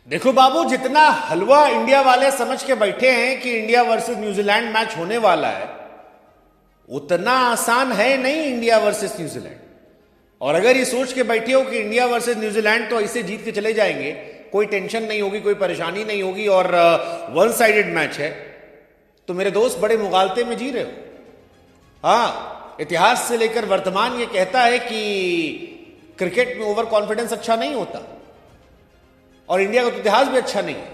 देखो बाबू, जितना हलवा इंडिया वाले समझ के बैठे हैं कि इंडिया वर्सेस न्यूजीलैंड मैच होने वाला है, उतना आसान है नहीं इंडिया वर्सेस न्यूजीलैंड। और अगर ये सोच के बैठे हो कि इंडिया वर्सेस न्यूजीलैंड तो ऐसे जीत के चले जाएंगे, कोई टेंशन नहीं होगी, कोई परेशानी नहीं होगी और वन साइडेड मैच है, तो मेरे दोस्त बड़े मुगालते में जी रहे हो। हाँ, इतिहास से लेकर वर्तमान ये कहता है कि क्रिकेट में ओवर कॉन्फिडेंस अच्छा नहीं होता और इंडिया का तो इतिहास भी अच्छा नहीं है।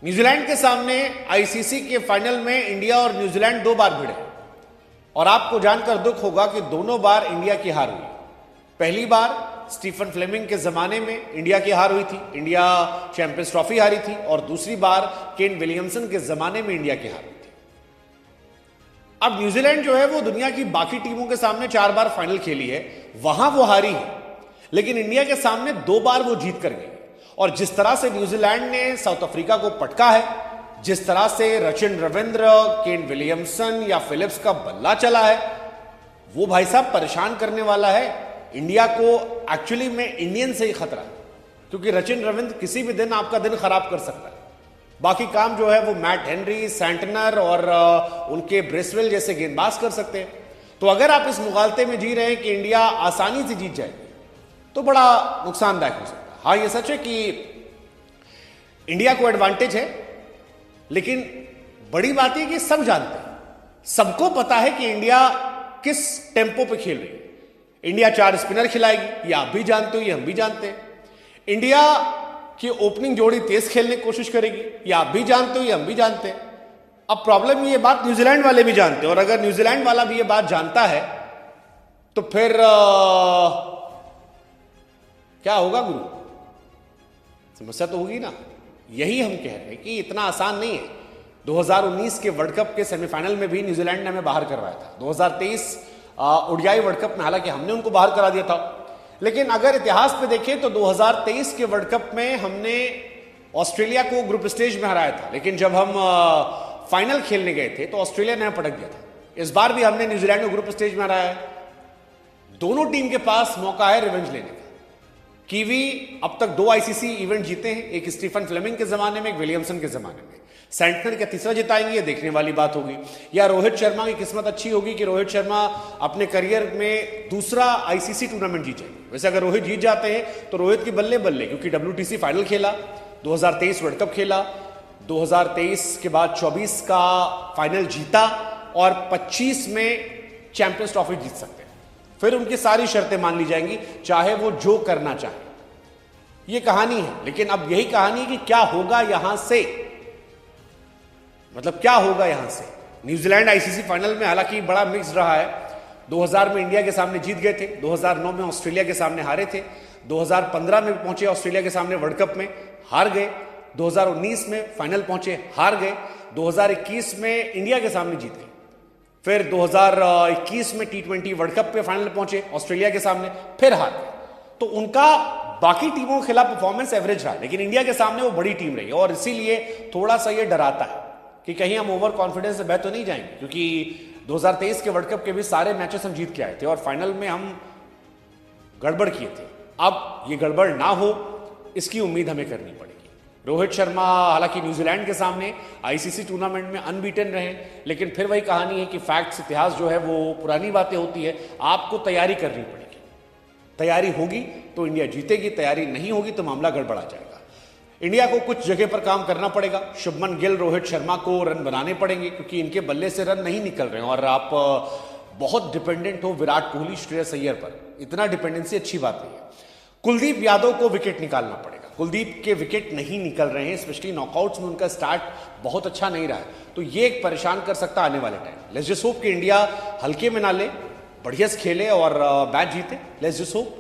न्यूजीलैंड के सामने आईसीसी के फाइनल में इंडिया और न्यूजीलैंड 2 बार भिड़े और आपको जानकर दुख होगा कि दोनों बार इंडिया की हार हुई। पहली बार स्टीफन फ्लेमिंग के जमाने में इंडिया की हार हुई थी, इंडिया चैंपियंस ट्रॉफी हारी थी, और दूसरी बार केन विलियमसन के जमाने में इंडिया की हार हुई थी। अब न्यूजीलैंड जो है वो दुनिया की बाकी टीमों के सामने 4 बार फाइनल खेली है, वहां वो हारी है, लेकिन इंडिया के सामने 2 बार वो जीत कर गई। और जिस तरह से न्यूजीलैंड ने साउथ अफ्रीका को पटका है, जिस तरह से रचिन रविंद्र, केन विलियमसन या फिलिप्स का बल्ला चला है, वो भाई साहब परेशान करने वाला है। इंडिया को एक्चुअली में इंडियन से ही खतरा है, क्योंकि रचिन रविंद्र किसी भी दिन आपका दिन खराब कर सकता है। बाकी काम जो है वो मैट हेनरी, सैंटनर और उनके ब्रेसवेल जैसे गेंदबाज कर सकते हैं। तो अगर आप इस मुगालते में जी रहे हैं कि इंडिया आसानी से जीत जाएगी, तो बड़ा नुकसानदायक हो सकता है। हाँ, ये सच है कि इंडिया को एडवांटेज है, लेकिन बड़ी बात है कि सब जानते हैं, सबको पता है कि इंडिया किस टेम्पो पे खेल रही है। इंडिया 4 स्पिनर खिलाएगी, ये आप भी जानते हो, ये हम भी जानते हैं। इंडिया की ओपनिंग जोड़ी तेज खेलने की कोशिश करेगी, ये आप भी जानते हो, ये हम भी जानते हैं। अब प्रॉब्लम ये बात न्यूजीलैंड वाले भी जानते हैं, और अगर न्यूजीलैंड वाला भी ये बात जानता है तो फिर क्या होगा गुरु? समस्या तो होगी ना। यही हम कह रहे हैं कि इतना आसान नहीं है। 2019 के वर्ल्ड कप के सेमीफाइनल में भी न्यूजीलैंड ने हमें बाहर करवाया था। 2023 ओडीआई वर्ल्ड कप में हालांकि हमने उनको बाहर करा दिया था, लेकिन अगर इतिहास पे देखें तो 2023 के वर्ल्ड कप में हमने ऑस्ट्रेलिया को ग्रुप स्टेज में हराया था, लेकिन जब हम फाइनल खेलने गए थे तो ऑस्ट्रेलिया ने पटक दिया था। इस बार भी हमने न्यूजीलैंड को ग्रुप स्टेज में हराया है। दोनों टीम के पास मौका है रिवेंज लेने का। कीवी अब तक 2 आईसीसी इवेंट जीते हैं, एक स्टीफन फ्लेमिंग के जमाने में, एक विलियमसन के जमाने में। सैंटनर का तीसरा जिताएंगे, ये देखने वाली बात होगी। या रोहित शर्मा की किस्मत अच्छी होगी कि रोहित शर्मा अपने करियर में दूसरा आईसीसी टूर्नामेंट जीत जाएंगे। वैसे अगर रोहित जीत जाते हैं तो रोहित की बल्ले बल्ले, क्योंकि डब्ल्यूटीसी फाइनल खेला, 2023 वर्ल्ड कप खेला, 2023 के बाद 24 का फाइनल जीता और 25 में चैंपियंस ट्रॉफी जीत सकते हैं। फिर उनकी सारी शर्तें मान ली जाएंगी, चाहे वो जो करना चाहे। ये कहानी है, लेकिन अब यही कहानी है कि क्या होगा यहां से, मतलब क्या होगा यहां से। न्यूजीलैंड आईसीसी फाइनल में हालांकि बड़ा मिक्स रहा है। 2000 में इंडिया के सामने जीत गए थे, 2009 में ऑस्ट्रेलिया के सामने हारे थे, 2015 में पहुंचे ऑस्ट्रेलिया के सामने वर्ल्ड कप में, हार गए, 2019 में फाइनल पहुंचे, हार गए, 2021 में इंडिया के सामने जीत गए, फिर 2021 में T20 वर्ल्ड कप पे फाइनल पहुंचे ऑस्ट्रेलिया के सामने, फिर हार गए। तो उनका बाकी टीमों के खिलाफ परफॉर्मेंस एवरेज रहा, लेकिन इंडिया के सामने वो बड़ी टीम रही और इसीलिए थोड़ा सा ये डराता है कि कहीं हम ओवर कॉन्फिडेंस से बह तो नहीं जाएंगे, क्योंकि 2023 के वर्ल्ड कप के भी सारे मैचेस हम जीत के आए थे और फाइनल में हम गड़बड़ किए थे। अब ये गड़बड़ ना हो, इसकी उम्मीद हमें करनी पड़ेगी। रोहित शर्मा हालांकि न्यूजीलैंड के सामने आईसीसी टूर्नामेंट में अनबीटन रहे, लेकिन फिर वही कहानी है कि फैक्ट्स, इतिहास जो है वो पुरानी बातें होती है। आपको तैयारी करनी पड़ेगी। तैयारी होगी तो इंडिया जीतेगी, तैयारी नहीं होगी तो मामला गड़बड़ा जाएगा। इंडिया को कुछ जगह पर काम करना पड़ेगा। शुभमन गिल, रोहित शर्मा को रन बनाने पड़ेंगे, क्योंकि इनके बल्ले से रन नहीं निकल रहे हैं और आप बहुत डिपेंडेंट हो विराट कोहली, श्रेयस अय्यर पर। इतना डिपेंडेंसी अच्छी बात नहीं है। कुलदीप यादव को विकेट निकालना पड़ेगा। कुलदीप के विकेट नहीं निकल रहे हैं, स्पेशली नॉकआउट्स में उनका स्टार्ट बहुत अच्छा नहीं रहा है, तो ये एक परेशान कर सकता आने वाले टाइम। लेट्स जस्ट होप कि इंडिया हल्के में ना ले, बढ़िया से खेले और मैच जीते। Let's just hope.